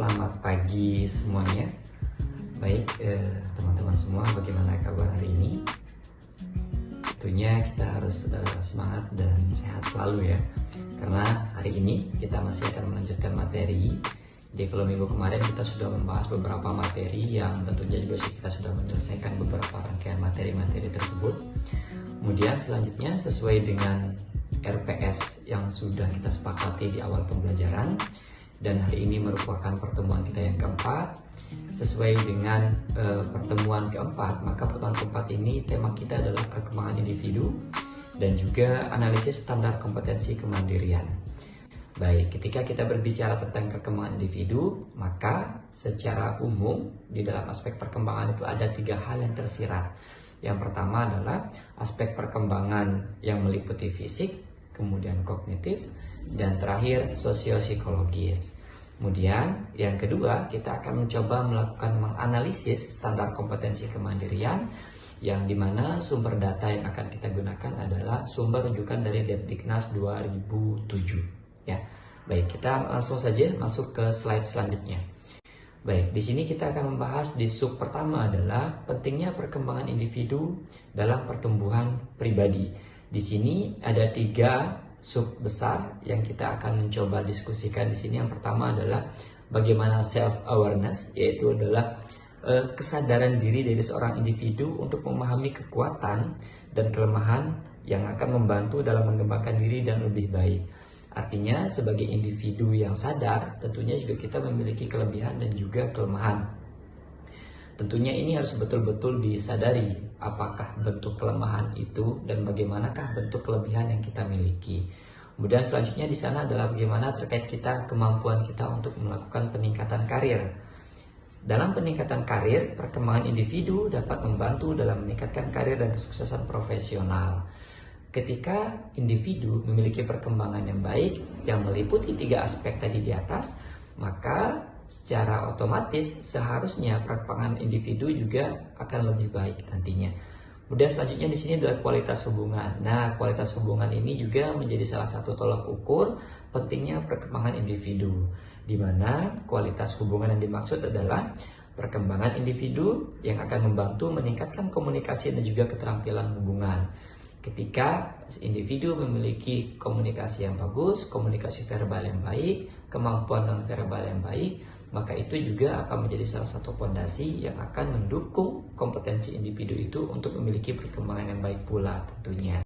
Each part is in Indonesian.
Selamat pagi semuanya. Baik, teman-teman semua, bagaimana kabar hari ini? Tentunya kita harus semangat dan sehat selalu ya. Karena hari ini kita masih akan melanjutkan materi. Di kalau minggu kemarin kita sudah membahas beberapa materi yang tentunya juga kita sudah menyelesaikan beberapa rangkaian materi-materi tersebut. Kemudian selanjutnya sesuai dengan RPS yang sudah kita sepakati di awal pembelajaran, dan hari ini merupakan pertemuan kita yang keempat. Sesuai dengan pertemuan keempat, maka pertemuan keempat ini tema kita adalah perkembangan individu dan juga analisis standar kompetensi kemandirian. Baik, ketika kita berbicara tentang perkembangan individu, maka secara umum di dalam aspek perkembangan itu ada 3 hal yang tersirat. Yang pertama adalah aspek perkembangan yang meliputi fisik, kemudian kognitif, dan terakhir sosio-psikologis. Kemudian yang kedua, kita akan mencoba melakukan menganalisis standar kompetensi kemandirian, yang dimana sumber data yang akan kita gunakan adalah sumber rujukan dari Depdiknas 2007. Ya, baik, kita langsung saja masuk ke slide selanjutnya. Baik, di sini kita akan membahas di sub pertama adalah pentingnya perkembangan individu dalam pertumbuhan pribadi. Di sini ada 3 sub besar yang kita akan mencoba diskusikan di sini. Yang pertama adalah bagaimana self awareness, yaitu adalah kesadaran diri dari seorang individu untuk memahami kekuatan dan kelemahan yang akan membantu dalam mengembangkan diri dan lebih baik. Artinya sebagai individu yang sadar, tentunya juga kita memiliki kelebihan dan juga kelemahan. Tentunya ini harus betul-betul disadari apakah bentuk kelemahan itu dan bagaimanakah bentuk kelebihan yang kita miliki. Kemudian selanjutnya di sana adalah bagaimana terkait kemampuan kita untuk melakukan peningkatan karir. Dalam peningkatan karir, perkembangan individu dapat membantu dalam meningkatkan karir dan kesuksesan profesional. Ketika individu memiliki perkembangan yang baik yang meliputi 3 aspek tadi di atas, maka secara otomatis seharusnya perkembangan individu juga akan lebih baik nantinya. Kemudian selanjutnya di sini adalah kualitas hubungan. Nah, kualitas hubungan ini juga menjadi salah satu tolak ukur pentingnya perkembangan individu, di mana kualitas hubungan yang dimaksud adalah perkembangan individu yang akan membantu meningkatkan komunikasi dan juga keterampilan hubungan. Ketika individu memiliki komunikasi yang bagus, komunikasi verbal yang baik, kemampuan non-verbal yang baik, maka itu juga akan menjadi salah satu fondasi yang akan mendukung kompetensi individu itu untuk memiliki perkembangan yang baik pula tentunya.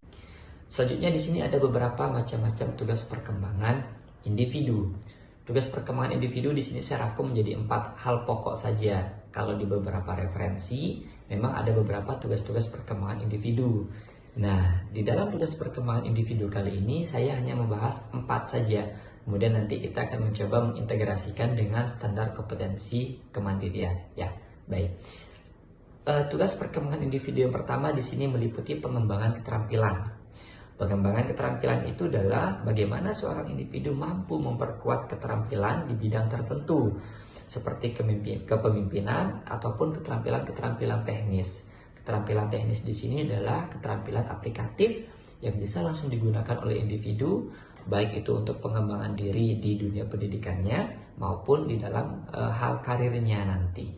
Selanjutnya di sini ada beberapa macam-macam tugas perkembangan individu. Tugas perkembangan individu di sini saya rangkum menjadi 4 hal pokok saja. Kalau di beberapa referensi memang ada beberapa tugas-tugas perkembangan individu. Nah, di dalam tugas perkembangan individu kali ini saya hanya membahas 4 saja. Kemudian nanti kita akan mencoba mengintegrasikan dengan standar kompetensi kemandirian. Ya, baik. Tugas perkembangan individu yang pertama di sini meliputi pengembangan keterampilan. Pengembangan keterampilan itu adalah bagaimana seorang individu mampu memperkuat keterampilan di bidang tertentu, seperti kepemimpinan ataupun keterampilan-keterampilan teknis. Keterampilan teknis di sini adalah keterampilan aplikatif yang bisa langsung digunakan oleh individu, baik itu untuk pengembangan diri di dunia pendidikannya maupun di dalam hal karirnya nanti.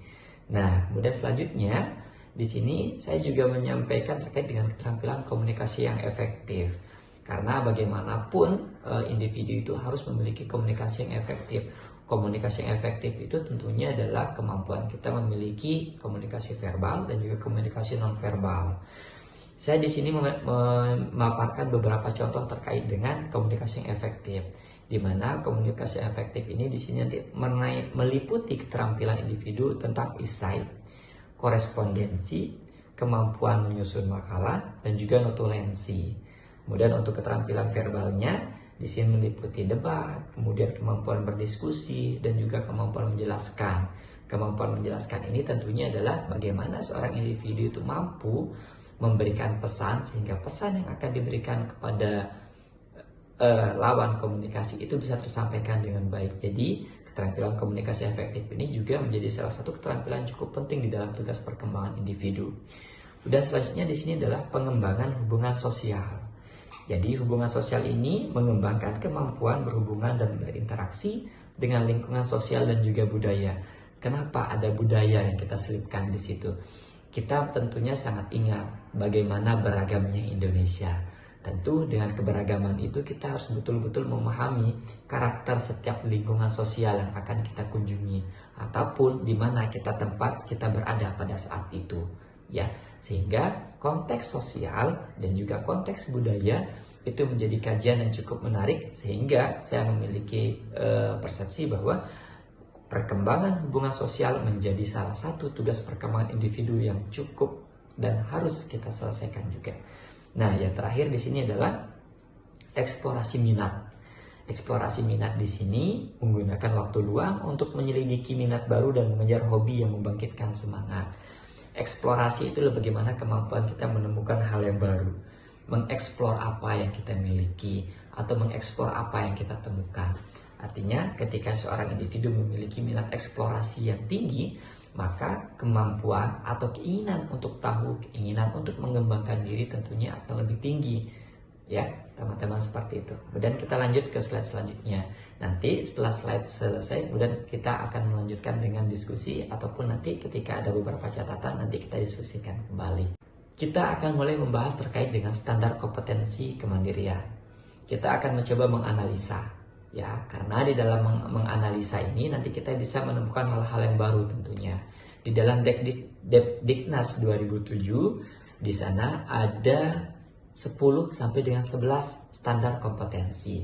Nah, kemudian selanjutnya di sini saya juga menyampaikan terkait dengan keterampilan komunikasi yang efektif. Karena bagaimanapun individu itu harus memiliki komunikasi yang efektif. Komunikasi yang efektif itu tentunya adalah kemampuan kita memiliki komunikasi verbal dan juga komunikasi non-verbal. Saya di sini memaparkan beberapa contoh terkait dengan komunikasi yang efektif, di mana komunikasi yang efektif ini di sini nanti meliputi keterampilan individu tentang esai, korespondensi, kemampuan menyusun makalah, dan juga notulensi. Kemudian untuk keterampilan verbalnya di sini meliputi debat, kemudian kemampuan berdiskusi, dan juga kemampuan menjelaskan. Kemampuan menjelaskan ini tentunya adalah bagaimana seorang individu itu mampu memberikan pesan sehingga pesan yang akan diberikan kepada lawan komunikasi itu bisa tersampaikan dengan baik. Jadi keterampilan komunikasi efektif ini juga menjadi salah satu keterampilan cukup penting di dalam tugas perkembangan individu. Dan selanjutnya di sini adalah pengembangan hubungan sosial. Jadi hubungan sosial ini mengembangkan kemampuan berhubungan dan berinteraksi dengan lingkungan sosial dan juga budaya. Kenapa ada budaya yang kita selipkan di situ? Kita tentunya sangat ingat bagaimana beragamnya Indonesia. Tentu dengan keberagaman itu kita harus betul-betul memahami karakter setiap lingkungan sosial yang akan kita kunjungi ataupun di mana kita berada pada saat itu, ya. Sehingga konteks sosial dan juga konteks budaya itu menjadi kajian yang cukup menarik, sehingga saya memiliki persepsi bahwa perkembangan hubungan sosial menjadi salah satu tugas perkembangan individu yang cukup dan harus kita selesaikan juga. Nah, yang terakhir di sini adalah eksplorasi minat. Eksplorasi minat di sini menggunakan waktu luang untuk menyelidiki minat baru dan mengejar hobi yang membangkitkan semangat. Eksplorasi itu adalah bagaimana kemampuan kita menemukan hal yang baru, mengeksplor apa yang kita miliki, atau mengeksplor apa yang kita temukan. Artinya ketika seorang individu memiliki minat eksplorasi yang tinggi, maka kemampuan atau keinginan untuk tahu, keinginan untuk mengembangkan diri tentunya akan lebih tinggi. Ya, teman-teman, seperti itu. Kemudian kita lanjut ke slide selanjutnya. Nanti setelah slide selesai, kemudian kita akan melanjutkan dengan diskusi, ataupun nanti ketika ada beberapa catatan nanti kita diskusikan kembali. Kita akan mulai membahas terkait dengan standar kompetensi kemandirian. Kita akan mencoba menganalisa. Ya, karena di dalam menganalisa ini nanti kita bisa menemukan hal-hal yang baru tentunya. Di dalam Depdiknas 2007, di sana ada 10 sampai dengan 11 standar kompetensi.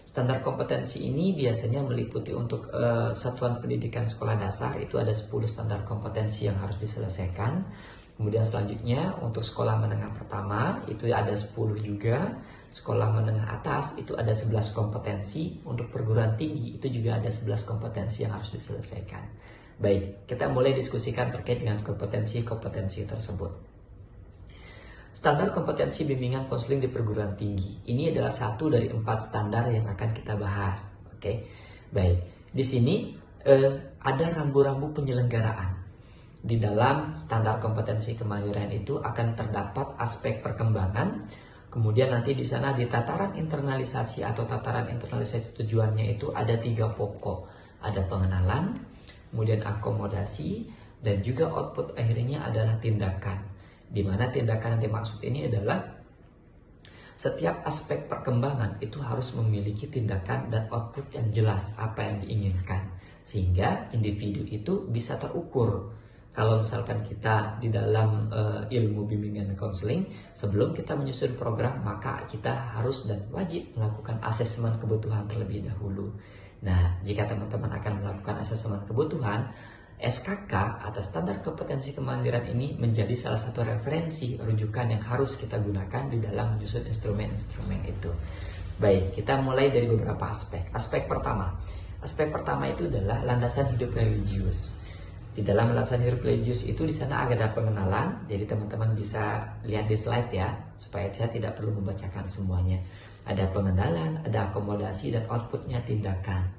Standar kompetensi ini biasanya meliputi untuk satuan pendidikan sekolah dasar itu ada 10 standar kompetensi yang harus diselesaikan. Kemudian selanjutnya untuk sekolah menengah pertama itu ada 10 juga. Sekolah menengah atas itu ada 11 kompetensi. Untuk perguruan tinggi itu juga ada 11 kompetensi yang harus diselesaikan. Baik, kita mulai diskusikan terkait dengan kompetensi-kompetensi tersebut. Standar kompetensi bimbingan konseling di perguruan tinggi. Ini adalah satu dari 4 standar yang akan kita bahas. Oke, baik. Di sini ada rambu-rambu penyelenggaraan. Di dalam standar kompetensi kemandirian itu akan terdapat aspek perkembangan. Kemudian nanti di sana di tataran internalisasi atau tataran internalisasi tujuannya itu ada 3 pokok. Ada pengenalan, kemudian akomodasi, dan juga output akhirnya adalah tindakan. Di mana tindakan yang dimaksud ini adalah setiap aspek perkembangan itu harus memiliki tindakan dan output yang jelas apa yang diinginkan. Sehingga individu itu bisa terukur. Kalau misalkan kita di dalam ilmu bimbingan dan konseling, sebelum kita menyusun program, maka kita harus dan wajib melakukan asesmen kebutuhan terlebih dahulu. Nah, jika teman-teman akan melakukan asesmen kebutuhan, SKK atau standar kompetensi kemandirian ini menjadi salah satu referensi rujukan yang harus kita gunakan di dalam menyusun instrumen-instrumen itu. Baik, kita mulai dari beberapa aspek. Aspek pertama itu adalah landasan hidup religius. Di dalam landasan hidup religius itu di sana ada pengenalan, jadi teman-teman bisa lihat di slide ya, supaya saya tidak perlu membacakan semuanya. Ada pengenalan, ada akomodasi, dan outputnya tindakan.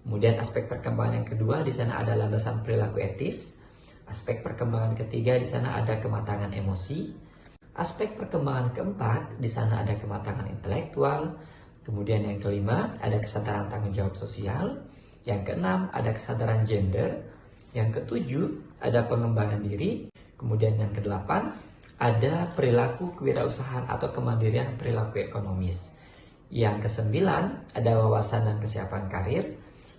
Kemudian aspek perkembangan yang kedua di sana ada landasan perilaku etis. Aspek perkembangan ketiga di sana ada kematangan emosi. Aspek perkembangan keempat di sana ada kematangan intelektual. Kemudian yang kelima ada kesadaran tanggung jawab sosial. Yang keenam ada kesadaran gender. Yang ketujuh ada pengembangan diri. Kemudian yang kedelapan ada perilaku kewirausahaan atau kemandirian perilaku ekonomis. Yang kesembilan ada wawasan dan kesiapan karir.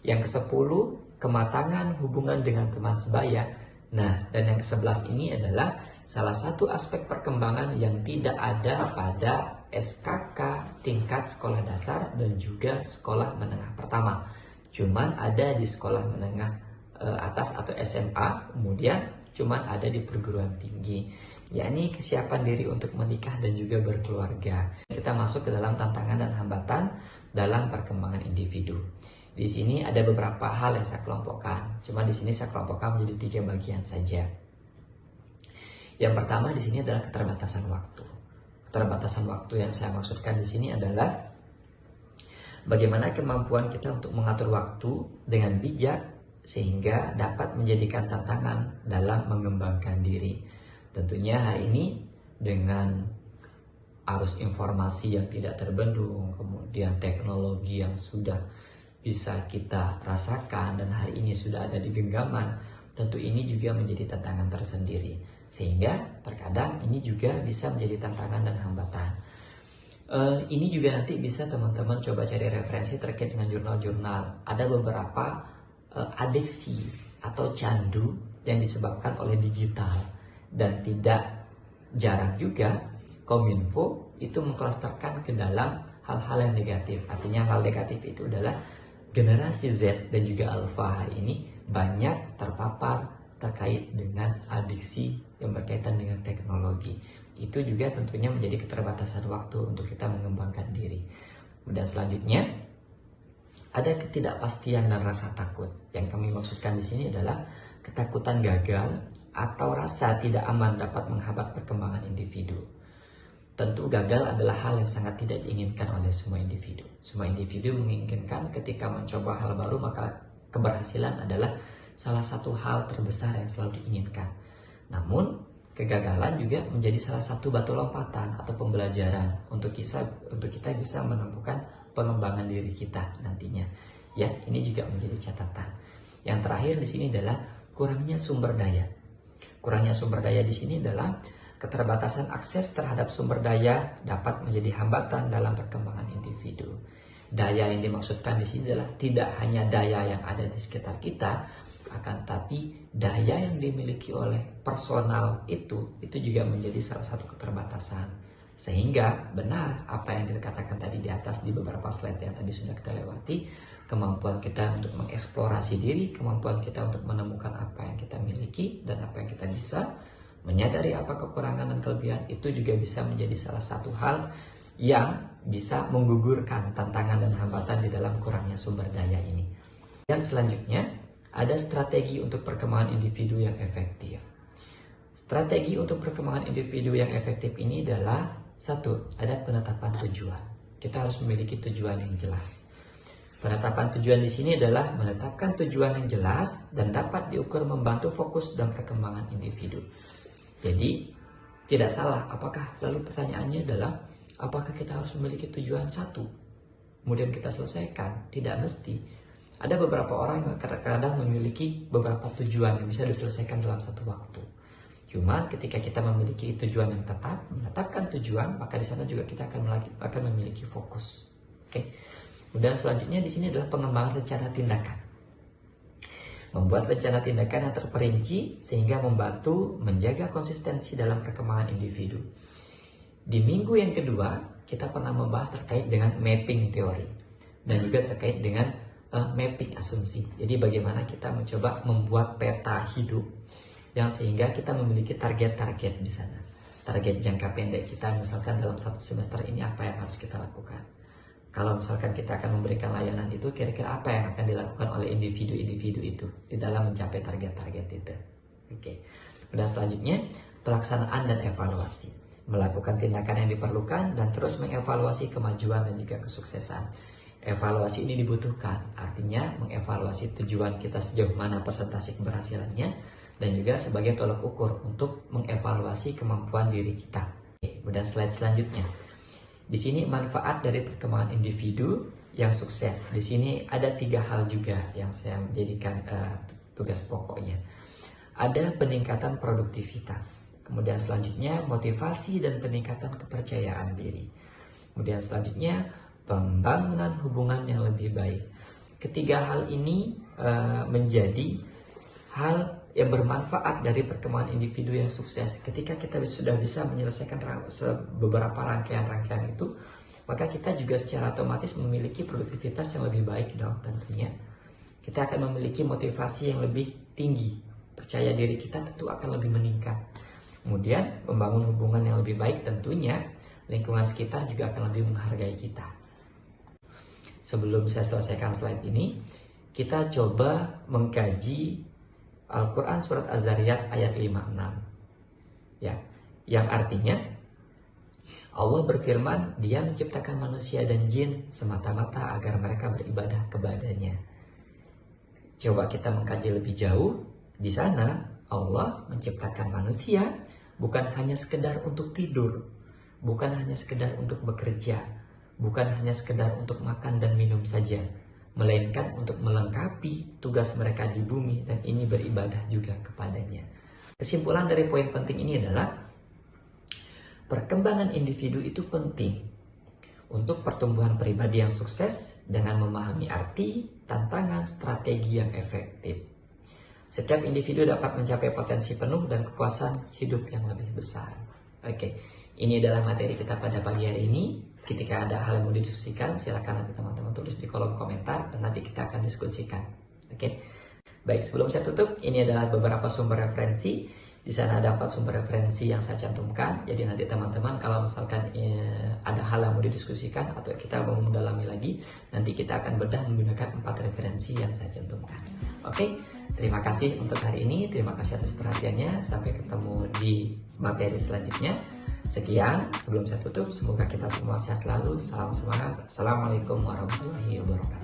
Yang kesepuluh kematangan hubungan dengan teman sebaya. Nah, dan yang ke-11 ini adalah salah satu aspek perkembangan yang tidak ada pada SKK tingkat sekolah dasar dan juga sekolah menengah pertama. Cuman ada di sekolah menengah atas atau SMA, kemudian cuman ada di perguruan tinggi, yakni kesiapan diri untuk menikah dan juga berkeluarga. Kita masuk ke dalam tantangan dan hambatan dalam perkembangan individu. Di sini ada beberapa hal yang saya kelompokkan, cuma di sini saya kelompokkan menjadi 3 bagian saja. Yang pertama di sini adalah keterbatasan waktu. Keterbatasan waktu yang saya maksudkan di sini adalah bagaimana kemampuan kita untuk mengatur waktu dengan bijak sehingga dapat menjadikan tantangan dalam mengembangkan diri. Tentunya hari ini dengan arus informasi yang tidak terbendung, kemudian teknologi yang sudah bisa kita rasakan dan hari ini sudah ada di genggaman, tentu ini juga menjadi tantangan tersendiri. Sehingga terkadang ini juga bisa menjadi tantangan dan hambatan. Ini juga nanti bisa teman-teman coba cari referensi terkait dengan jurnal-jurnal. Ada beberapa adiksi atau candu yang disebabkan oleh digital, dan tidak jarang juga Kominfo itu mengklasterkan ke dalam hal-hal yang negatif. Artinya hal negatif itu adalah generasi Z dan juga Alpha ini banyak terpapar terkait dengan adiksi yang berkaitan dengan teknologi. Itu juga tentunya menjadi keterbatasan waktu untuk kita mengembangkan diri. Dan selanjutnya ada ketidakpastian dan rasa takut. Yang kami maksudkan di sini adalah ketakutan gagal atau rasa tidak aman dapat menghambat perkembangan individu. Tentu gagal adalah hal yang sangat tidak diinginkan oleh semua individu. Semua individu menginginkan ketika mencoba hal baru, maka keberhasilan adalah salah satu hal terbesar yang selalu diinginkan. Namun, kegagalan juga menjadi salah satu batu lompatan atau pembelajaran untuk kita bisa menemukan pengembangan diri kita nantinya. Ya, ini juga menjadi catatan. Yang terakhir di sini adalah kurangnya sumber daya. Kurangnya sumber daya di sini adalah keterbatasan akses terhadap sumber daya dapat menjadi hambatan dalam perkembangan individu. Daya yang dimaksudkan di sini adalah tidak hanya daya yang ada di sekitar kita, akan tapi daya yang dimiliki oleh personal itu juga menjadi salah satu keterbatasan. Sehingga benar apa yang dikatakan tadi di atas di beberapa slide yang tadi sudah kita lewati, kemampuan kita untuk mengeksplorasi diri, kemampuan kita untuk menemukan apa yang kita miliki dan apa yang kita bisa, menyadari apa kekurangan dan kelebihan, itu juga bisa menjadi salah satu hal yang bisa menggugurkan tantangan dan hambatan di dalam kurangnya sumber daya ini. Dan selanjutnya, ada strategi untuk perkembangan individu yang efektif. Strategi untuk perkembangan individu yang efektif ini adalah satu, ada penetapan tujuan. Kita harus memiliki tujuan yang jelas. Penetapan tujuan di sini adalah menetapkan tujuan yang jelas dan dapat diukur membantu fokus dan perkembangan individu. Jadi tidak salah, lalu pertanyaannya adalah apakah kita harus memiliki tujuan satu kemudian kita selesaikan? Tidak mesti. Ada beberapa orang yang kadang-kadang memiliki beberapa tujuan yang bisa diselesaikan dalam satu waktu. Cuma ketika kita memiliki tujuan yang tetap, menetapkan tujuan, maka di sana juga kita akan memiliki fokus. Oke. Kemudian selanjutnya di sini adalah pengembangan rencana tindakan. Membuat rencana tindakan yang terperinci sehingga membantu menjaga konsistensi dalam perkembangan individu. Di minggu yang kedua, kita pernah membahas terkait dengan mapping teori dan juga terkait dengan mapping asumsi. Jadi bagaimana kita mencoba membuat peta hidup yang sehingga kita memiliki target-target di sana. Target jangka pendek kita, misalkan dalam satu semester ini apa yang harus kita lakukan. Kalau misalkan kita akan memberikan layanan itu, kira-kira apa yang akan dilakukan oleh individu-individu itu di dalam mencapai target-target itu. Oke. Dan selanjutnya, pelaksanaan dan evaluasi. Melakukan tindakan yang diperlukan dan terus mengevaluasi kemajuan dan juga kesuksesan. Evaluasi ini dibutuhkan, artinya mengevaluasi tujuan kita sejauh mana persentase keberhasilannya dan juga sebagai tolak ukur untuk mengevaluasi kemampuan diri kita. Oke. Dan slide selanjutnya. Di sini manfaat dari perkembangan individu yang sukses. Di sini ada 3 hal juga yang saya menjadikan tugas pokoknya. Ada peningkatan produktivitas. Kemudian selanjutnya motivasi dan peningkatan kepercayaan diri. Kemudian selanjutnya pembangunan hubungan yang lebih baik. Ketiga hal ini menjadi hal yang bermanfaat dari perkembangan individu yang sukses. Ketika kita sudah bisa menyelesaikan beberapa rangkaian-rangkaian itu, maka kita juga secara otomatis memiliki produktivitas yang lebih baik dong tentunya. Kita akan memiliki motivasi yang lebih tinggi. Percaya diri kita tentu akan lebih meningkat. Kemudian membangun hubungan yang lebih baik, tentunya lingkungan sekitar juga akan lebih menghargai kita. Sebelum saya selesaikan slide ini, kita coba mengkaji Al-Quran Surat Az-Zariyat ayat 56. Ya, yang artinya Allah berfirman, Dia menciptakan manusia dan jin semata-mata agar mereka beribadah kepadanya. Coba kita mengkaji lebih jauh. Di sana Allah menciptakan manusia bukan hanya sekedar untuk tidur, bukan hanya sekedar untuk bekerja, bukan hanya sekedar untuk makan dan minum saja, melainkan untuk melengkapi tugas mereka di bumi, dan ini beribadah juga kepadanya. Kesimpulan dari poin penting ini adalah perkembangan individu itu penting untuk pertumbuhan pribadi yang sukses dengan memahami arti, tantangan, strategi yang efektif. Setiap individu dapat mencapai potensi penuh dan kepuasan hidup yang lebih besar. Oke, ini adalah materi kita pada pagi hari ini. Ketika ada hal yang mau didiskusikan, silakan nanti teman-teman tulis di kolom komentar dan nanti kita akan diskusikan. Oke. Baik, sebelum saya tutup, ini adalah beberapa sumber referensi. Di sana dapat sumber referensi yang saya cantumkan. Jadi nanti teman-teman kalau misalkan ada hal yang mau didiskusikan atau kita mau mendalami lagi, nanti kita akan bedah menggunakan 4 referensi yang saya cantumkan. Oke, terima kasih untuk hari ini. Terima kasih atas perhatiannya. Sampai ketemu di materi selanjutnya. Sekian, sebelum saya tutup, semoga kita semua sehat selalu. Salam semangat. Assalamualaikum warahmatullahi wabarakatuh.